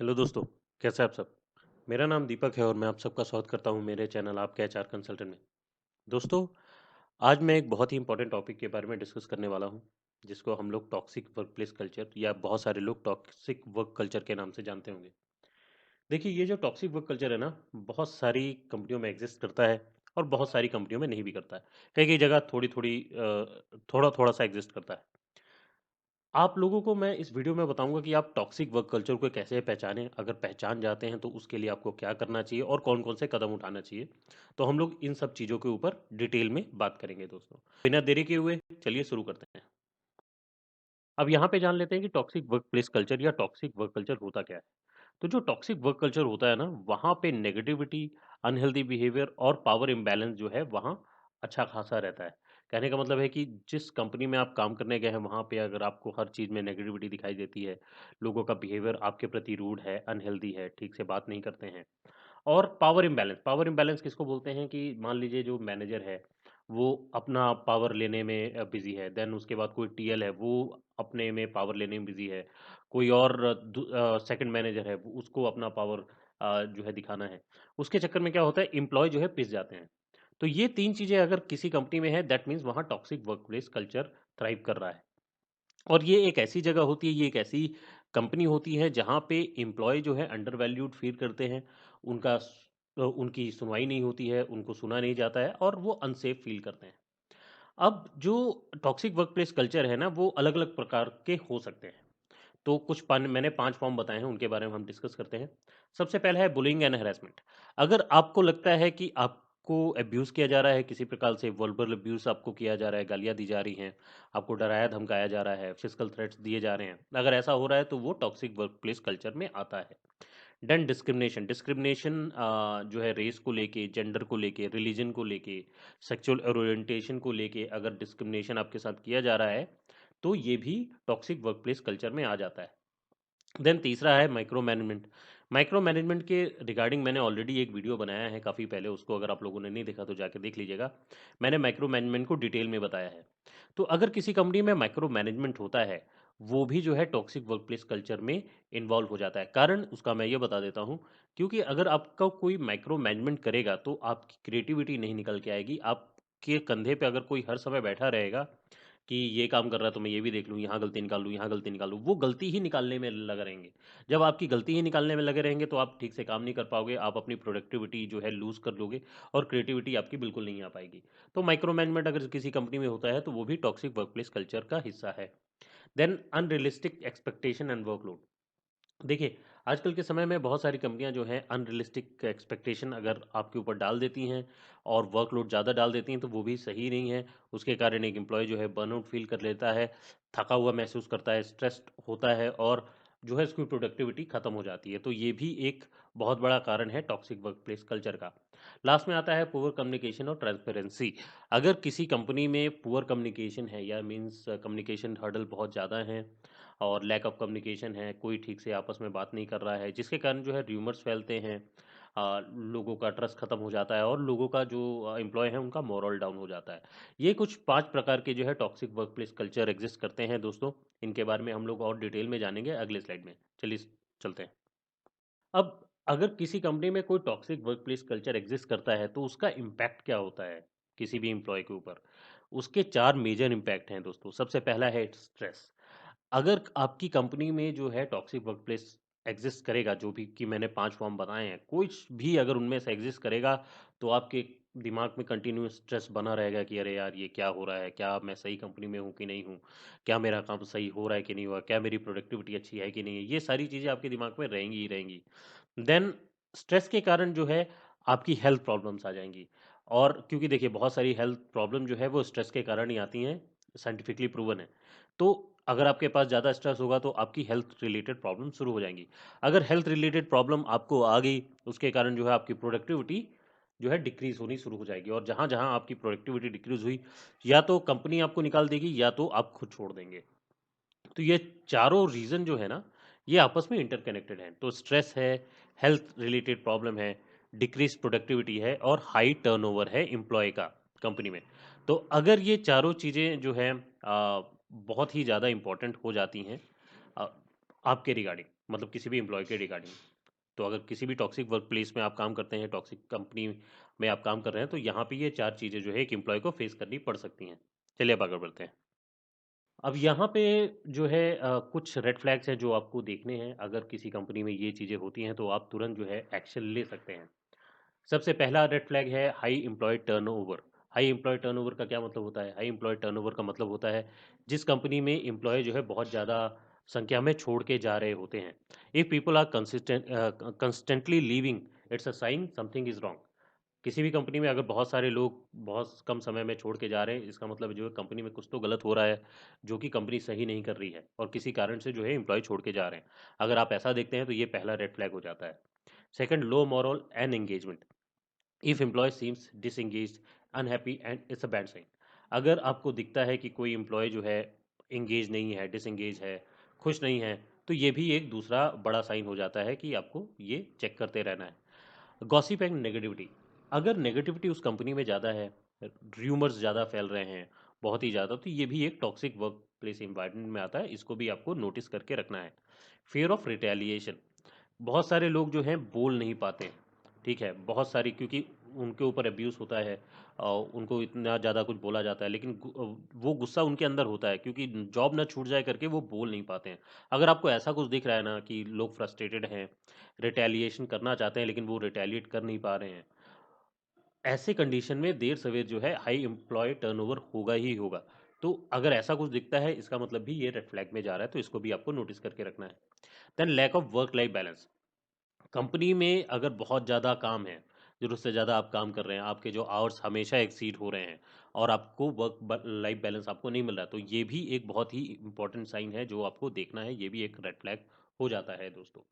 Hello दोस्तों, कैसे हैं आप सब? मेरा नाम दीपक है और मैं आप सबका स्वागत करता हूं मेरे चैनल आपके एचआर कंसल्टेंट में। दोस्तों, आज मैं एक बहुत ही इंपॉर्टेंट टॉपिक के बारे में डिस्कस करने वाला हूं, जिसको हम लोग टॉक्सिक वर्कप्लेस कल्चर या बहुत सारे लोग टॉक्सिक वर्क कल्चर के नाम से जानते होंगे। देखिए, ये जो टॉक्सिक वर्क कल्चर है ना, बहुत सारी कंपनियों में एग्जिस्ट करता है और बहुत सारी कंपनियों में नहीं भी करता है। कई-कई जगह थोड़ी-थोड़ी थोड़ा-थोड़ा सा एग्जिस्ट करता है। आप लोगों को मैं इस वीडियो में बताऊंगा कि आप टॉक्सिक वर्क कल्चर को कैसे पहचानें, अगर पहचान जाते हैं तो उसके लिए आपको क्या करना चाहिए और कौन-कौन से कदम उठाना चाहिए। तो हम लोग इन सब चीज़ों के ऊपर डिटेल में बात करेंगे दोस्तों। बिना देरी के हुए चलिए शुरू करते हैं। अब यहाँ पे जान लेते हैं कि टॉक्सिक वर्क प्लेस कल्चर या टॉक्सिक वर्क कल्चर होता क्या है। तो जो टॉक्सिक वर्क कल्चर होता है ना, वहाँ पे नेगेटिविटी, अनहेल्दी बिहेवियर और पावर इम्बैलेंस जो है वहाँ अच्छा खासा रहता है। कहने का मतलब है कि जिस कंपनी में आप काम करने गए हैं वहाँ पे अगर आपको हर चीज़ में नेगेटिविटी दिखाई देती है, लोगों का बिहेवियर आपके प्रति रूड है, अनहेल्दी है, ठीक से बात नहीं करते हैं और पावर इम्बैलेंस किसको बोलते हैं कि मान लीजिए जो मैनेजर है, वो अपना पावर लेने में बिज़ी है, देन उसके बाद कोई टीएल है, वो अपने में पावर लेने में बिज़ी है, कोई और सेकंड मैनेजर है, उसको अपना पावर जो है दिखाना है। उसके चक्कर में क्या होता है, एम्प्लॉय जो है पिस जाते हैं। तो ये 3 चीज़ें अगर किसी कंपनी में है, दैट मीन्स वहाँ टॉक्सिक वर्कप्लेस कल्चर थ्राइव कर रहा है। और ये एक ऐसी जगह होती है, ये एक ऐसी कंपनी होती है जहाँ पे एम्प्लॉय जो है अंडर वैल्यूड फील करते हैं, उनकी सुनवाई नहीं होती है, उनको सुना नहीं जाता है और वो अनसेफ फील करते हैं। अब जो टॉक्सिक वर्कप्लेस कल्चर है ना, वो अलग-अलग प्रकार के हो सकते हैं। तो कुछ पान मैंने 5 फॉर्म बताए हैं, उनके बारे में हम डिस्कस करते हैं। सबसे पहला है बुलिंग एंड हैरेसमेंट। अगर आपको लगता है कि आपको अब्यूज़ किया जा रहा है, किसी प्रकार से वर्बल अब्यूज़ आपको किया जा रहा है, गालियाँ दी जा रही हैं, आपको डराया-धमकाया जा रहा है, फिज़िकल थ्रेट्स दिए जा रहे हैं, अगर ऐसा हो रहा है तो वो टॉक्सिक वर्कप्लेस कल्चर में आता है। देन डिस्क्रिमिनेशन डिस्क्रिमिनेशन जो है रेस को लेके, जेंडर को लेके, रिलीजन को लेके, सेक्सुअल ओरिएंटेशन को लेके अगर डिस्क्रिमिनेशन आपके साथ किया जा रहा है, तो ये भी टॉक्सिक वर्कप्लेस कल्चर में आ जाता है। देन तीसरा है माइक्रो मैनेजमेंट। माइक्रो मैनेजमेंट के रिगार्डिंग मैंने ऑलरेडी एक वीडियो बनाया है काफ़ी पहले, उसको अगर आप लोगों ने नहीं देखा तो जाके देख लीजिएगा। मैंने माइक्रो मैनेजमेंट को डिटेल में बताया है। तो अगर किसी कंपनी में माइक्रो मैनेजमेंट होता है, वो भी जो है टॉक्सिक वर्कप्लेस कल्चर में इन्वॉल्व हो जाता है। कारण उसका मैं ये बता देता हूँ, क्योंकि अगर आपका कोई माइक्रो मैनेजमेंट करेगा तो आपकी क्रिएटिविटी नहीं निकल के आएगी। आपके कंधे पे अगर कोई हर समय बैठा रहेगा कि ये काम कर रहा है तो मैं ये भी देख लूँ, यहाँ गलती निकाल लूँ, यहाँ गलती निकाल लूँ, वो गलती ही निकालने में लगे रहेंगे। जब आपकी गलती ही निकालने में लगे रहेंगे तो आप ठीक से काम नहीं कर पाओगे, आप अपनी प्रोडक्टिविटी जो है लूज़ कर लोगे और क्रिएटिविटी आपकी बिल्कुल नहीं आ पाएगी। तो माइक्रो मैनेजमेंट अगर किसी कंपनी में होता है तो वो भी टॉक्सिक वर्कप्लेस कल्चर का हिस्सा है। Then unrealistic expectation and workload. देखिए, आजकल के समय में बहुत सारी कंपनियां जो हैं अनरियलिस्टिक एक्सपेक्टेशन अगर आपके ऊपर डाल देती हैं और वर्कलोड ज़्यादा डाल देती हैं तो वो भी सही नहीं है। उसके कारण एक एम्प्लॉय जो है बर्नआउट फील कर लेता है, थका हुआ महसूस करता है, स्ट्रेस्ड होता है और जो है उसकी प्रोडक्टिविटी खत्म हो जाती है। तो ये भी एक बहुत बड़ा कारण है टॉक्सिक वर्कप्लेस कल्चर का। लास्ट में आता है पुअर कम्युनिकेशन और ट्रांसपेरेंसी। अगर किसी कंपनी में पुअर कम्युनिकेशन है या मीन्स कम्युनिकेशन हर्डल बहुत ज़्यादा है और लैक ऑफ कम्युनिकेशन है, कोई ठीक से आपस में बात नहीं कर रहा है, जिसके कारण जो है र्यूमर्स फैलते हैं, लोगों का ट्रस्ट खत्म हो जाता है और लोगों का जो एम्प्लॉय है उनका मोरल डाउन हो जाता है। ये कुछ 5 प्रकार के जो है टॉक्सिक वर्कप्लेस कल्चर एग्जिस्ट करते हैं दोस्तों। इनके बारे में हम लोग और डिटेल में जानेंगे अगले स्लाइड में। चलिए चलते हैं। अब अगर किसी कंपनी में कोई टॉक्सिक वर्कप्लेस कल्चर एग्जिस्ट करता है तो उसका इम्पैक्ट क्या होता है किसी भी एम्प्लॉय के ऊपर। उसके 4 मेजर इम्पैक्ट हैं दोस्तों। सबसे पहला है स्ट्रेस। अगर आपकी कंपनी में जो है टॉक्सिक वर्कप्लेस एग्जिस्ट करेगा, जो भी कि मैंने 5 फॉर्म बताए हैं, कुछ भी अगर उनमें से एग्जिस्ट करेगा तो आपके दिमाग में कंटिन्यूस स्ट्रेस बना रहेगा कि अरे यार ये क्या हो रहा है, क्या मैं सही कंपनी में हूँ कि नहीं हूँ, क्या मेरा काम सही हो रहा है कि नहीं हुआ, क्या मेरी प्रोडक्टिविटी अच्छी है कि नहीं है, ये सारी चीज़ें आपके दिमाग में रहेंगी ही रहेंगी। देन स्ट्रेस के कारण जो है आपकी हेल्थ प्रॉब्लम्स आ जाएंगी। और क्योंकि देखिए बहुत सारी हेल्थ प्रॉब्लम जो है वो स्ट्रेस के कारण ही आती हैं, साइंटिफिकली प्रूवन है। तो अगर आपके पास ज़्यादा स्ट्रेस होगा तो आपकी हेल्थ रिलेटेड प्रॉब्लम शुरू हो जाएंगी। अगर हेल्थ रिलेटेड प्रॉब्लम आपको आ गई, उसके कारण जो है आपकी प्रोडक्टिविटी जो है डिक्रीज होनी शुरू हो जाएगी और जहाँ जहाँ आपकी प्रोडक्टिविटी डिक्रीज हुई, या तो कंपनी आपको निकाल देगी या तो आप खुद छोड़ देंगे। तो ये चारों रीज़न जो है ना, ये आपस में इंटरकनेक्टेड हैं। तो स्ट्रेस है, हेल्थ रिलेटेड प्रॉब्लम है, डिक्रीज प्रोडक्टिविटी है और हाई टर्नओवर है एम्प्लॉय का कंपनी में। तो अगर ये चारों चीज़ें जो हैं बहुत ही ज़्यादा इम्पोर्टेंट हो जाती हैं, अ, आपके रिगार्डिंग, मतलब किसी भी एम्प्लॉय के रिगार्डिंग। तो अगर किसी भी टॉक्सिक वर्क प्लेस में आप काम करते हैं, टॉक्सिक कंपनी में आप काम कर रहे हैं, तो यहाँ पे ये 4 चीज़ें जो है एक एम्प्लॉय को फेस करनी पड़ सकती हैं। चलिए अब आगे बढ़ते हैं। अब यहाँ पे जो है कुछ रेड फ्लैग्स हैं जो आपको देखने हैं। अगर किसी कंपनी में ये चीज़ें होती हैं तो आप तुरंत जो है एक्शन ले सकते हैं। सबसे पहला रेड फ्लैग है high employee turnover. High employee turnover का क्या मतलब होता है? हाई एम्प्लॉय टर्नओवर का मतलब होता है जिस कंपनी में एम्प्लॉय जो है बहुत ज़्यादा संख्या में छोड़ के जा रहे होते हैं। If people are consistently leaving, it's a sign something is wrong. किसी भी कंपनी में अगर बहुत सारे लोग बहुत कम समय में छोड़ के जा रहे हैं, इसका मतलब जो है कंपनी में कुछ तो गलत हो रहा है, जो कि कंपनी सही नहीं कर रही है और किसी कारण से जो है एम्प्लॉय छोड़ के जा रहे हैं। अगर आप ऐसा देखते हैं तो ये पहला रेड फ्लैग हो जाता है। Second, low morale and engagement. If employee seems disengage, unhappy and it's a bad sign. अगर आपको दिखता है कि कोई एम्प्लॉय जो है एंगेज नहीं है, डिसएंगेज है, खुश नहीं है, तो ये भी एक दूसरा बड़ा साइन हो जाता है कि आपको ये चेक करते रहना है। Gossip and negativity. अगर नेगेटिविटी उस कंपनी में ज़्यादा है, र्यूमर्स ज़्यादा फैल रहे हैं, बहुत ही ज़्यादा, तो ये भी एक टॉक्सिक वर्क प्लेस इन्वायरमेंट में आता है। इसको भी आपको नोटिस करके रखना है। Fear of retaliation. बहुत सारे लोग जो हैं बोल नहीं पाते हैं, ठीक है, बहुत सारी, क्योंकि उनके ऊपर अब्यूज़ होता है और उनको इतना ज़्यादा कुछ बोला जाता है, लेकिन वो गुस्सा उनके अंदर होता है क्योंकि जॉब ना छूट जाए करके वो बोल नहीं पाते हैं। अगर आपको ऐसा कुछ दिख रहा है ना कि लोग फ्रस्ट्रेटेड हैं, रिटेलिएशन करना चाहते हैं लेकिन वो रिटेलिएट कर नहीं पा रहे हैं, ऐसे कंडीशन में देर सवेर जो है हाई एम्प्लॉय टर्नओवर होगा ही होगा। तो अगर ऐसा कुछ दिखता है, इसका मतलब भी ये रेड फ्लैग में जा रहा है, तो इसको भी आपको नोटिस करके रखना है। Then lack of work life balance. Company में अगर बहुत ज़्यादा काम है, ज़रूरत से ज़्यादा आप काम कर रहे हैं, आपके जो आवर्स हमेशा एक्सीड हो रहे हैं और आपको वर्क लाइफ बैलेंस आपको नहीं मिल रहा है, तो ये भी एक बहुत ही इंपॉर्टेंट साइन है जो आपको देखना है। ये भी एक रेड फ्लैग हो जाता है दोस्तों।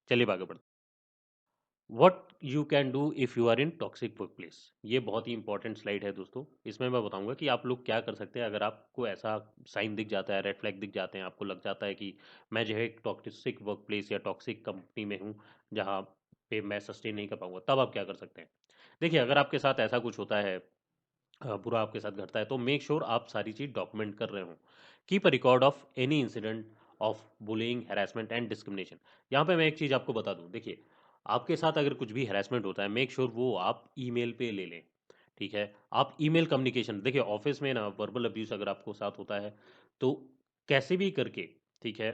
चलिए आगे बढ़ते हैं। What you can do if you are in toxic work place. ये बहुत ही इंपॉर्टेंट स्लाइड है दोस्तों। इसमें मैं बताऊंगा कि आप लोग क्या कर सकते हैं अगर आपको ऐसा साइन दिख जाता है, रेड फ्लैग दिख जाते हैं, आपको लग जाता है कि मैं जो है एक टॉक्सिक वर्क प्लेस या टॉक्सिक कंपनी में हूँ जहाँ पे मैं सस्टेन नहीं कर पाऊंगा, तब आप क्या कर सकते हैं। देखिए, अगर आपके साथ ऐसा कुछ होता है, बुरा आपके साथ घटता है, तो मेक श्योर आप सारी चीज़ डॉक्यूमेंट कर रहे हो। Keep a record of any incident of bullying, harassment and discrimination. यहाँ पे मैं एक चीज़ आपको बता दूँ। देखिए, आपके साथ अगर कुछ भी हैरेसमेंट होता है, मेक श्योर वो आप ईमेल पे ले लें, ठीक है। आप ईमेल कम्युनिकेशन, देखिए ऑफिस में ना वर्बल अब्यूज़ अगर आपको साथ होता है तो कैसे भी करके, ठीक है,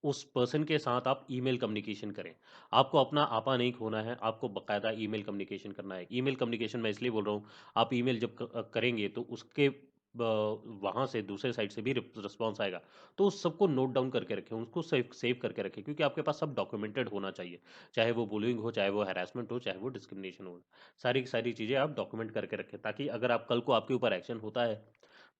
उस पर्सन के साथ आप ईमेल कम्युनिकेशन करें। आपको अपना आपा नहीं खोना है, आपको बकायदा ईमेल कम्युनिकेशन करना है। ईमेल कम्युनिकेशन मैं इसलिए बोल रहा हूँ, आप ईमेल जब करेंगे तो उसके वहाँ से दूसरे साइड से भी रिस्पॉन्स आएगा, तो उस सबको नोट डाउन करके रखें, उसको सेव सेव करके रखें, क्योंकि आपके पास सब डॉक्यूमेंटेड होना चाहिए। चाहे वो बुलिंग हो, चाहे वो हैरेसमेंट हो, चाहे वो डिस्क्रिमिनेशन हो, सारी की सारी चीज़ें आप डॉक्यूमेंट करके रखें, ताकि अगर आप कल को आपके ऊपर एक्शन होता है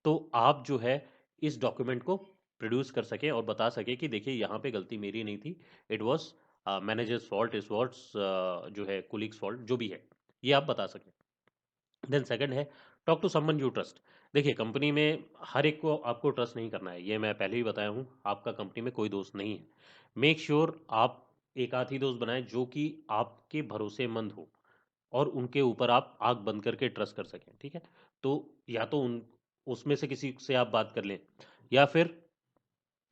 तो आप जो है इस डॉक्यूमेंट को प्रोड्यूस कर सकें और बता सकें कि देखिए यहाँ पे गलती मेरी नहीं थी, it was managers fault, it was जो है कुलीग्स फॉल्ट, जो भी है, ये आप बता सकें। देन सेकंड है, talk to someone you trust. देखिए, कंपनी में हर एक को आपको ट्रस्ट नहीं करना है, ये मैं पहले ही बताया हूँ। आपका कंपनी में कोई दोस्त नहीं है। मेक श्योर आप एक आध ही दोस्त बनाएं जो कि आपके भरोसेमंद हो और उनके ऊपर आप आंख बंद करके ट्रस्ट कर सकें, ठीक है। तो या तो उन उसमें से किसी से आप बात कर लें, या फिर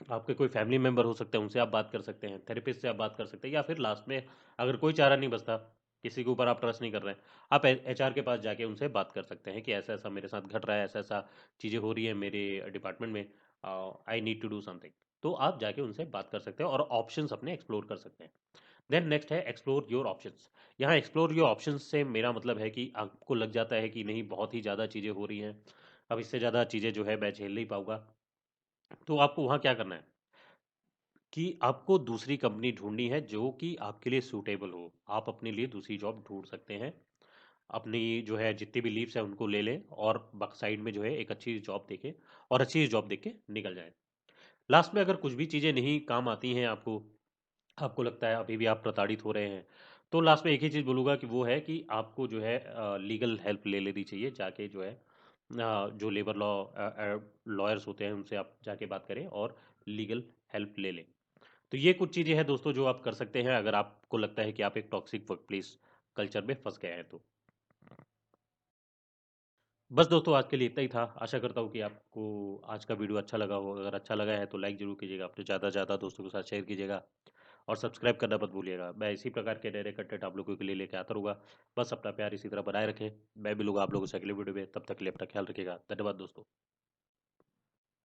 आपके कोई फैमिली मेंबर हो सकते हैं, उनसे आप बात कर सकते हैं, थेरेपिस्ट से आप बात कर सकते हैं, या फिर लास्ट में अगर कोई चारा नहीं बचता, किसी के ऊपर आप ट्रस्ट नहीं कर रहे हैं, आप एचआर के पास जाके उनसे बात कर सकते हैं कि ऐसा ऐसा मेरे साथ घट रहा है, ऐसा ऐसा चीज़ें हो रही है मेरे डिपार्टमेंट में, I need to do something. तो आप जाके उनसे बात कर सकते हैं और ऑप्शंस अपने एक्सप्लोर कर सकते हैं। देन नेक्स्ट है एक्सप्लोर योर ऑप्शंस। यहाँ एक्सप्लोर योर ऑप्शंस से मेरा मतलब है कि आपको लग जाता है कि नहीं, बहुत ही ज़्यादा चीज़ें हो रही हैं, अब इससे ज़्यादा चीज़ें जो है मैं झेल नहीं पाऊंगा, तो आपको वहाँ क्या करना है कि आपको दूसरी कंपनी ढूंढनी है जो कि आपके लिए सूटेबल हो। आप अपने लिए दूसरी जॉब ढूंढ सकते हैं। अपनी जो है जितनी भी लीव्स है उनको ले लें और बक साइड में जो है एक अच्छी जॉब देखें और अच्छी जॉब देख के निकल जाएं। लास्ट में अगर कुछ भी चीज़ें नहीं काम आती हैं आपको, आपको लगता है अभी भी आप प्रताड़ित हो रहे हैं, तो लास्ट में एक ही चीज़ बोलूँगा कि वो है कि आपको जो है लीगल हेल्प ले लेनी चाहिए। जाके जो है जो लेबर लॉ लॉयर्स होते हैं उनसे आप जाके बात करें और लीगल हेल्प ले लें। तो ये कुछ चीज़ें हैं दोस्तों जो आप कर सकते हैं अगर आपको लगता है कि आप एक टॉक्सिक वर्क प्लेस कल्चर में फंस गए हैं तो। बस दोस्तों आज के लिए इतना ही था। आशा करता हूँ कि आपको आज का वीडियो अच्छा लगा हो। अगर अच्छा लगा है तो लाइक ज़रूर कीजिएगा, अपने ज़्यादा से ज़्यादा दोस्तों के साथ शेयर कीजिएगा और सब्सक्राइब करना मत भूलिएगा। मैं इसी प्रकार के नए-नए कंटेंट आप लोगों के लिए लेके आता रहूँगा। बस अपना प्यार इसी तरह बनाए रखें। मैं मिलूँगा आप लोगों से अगले वीडियो में, तब तक के लिए अपना ख्याल रखिएगा। धन्यवाद दोस्तों।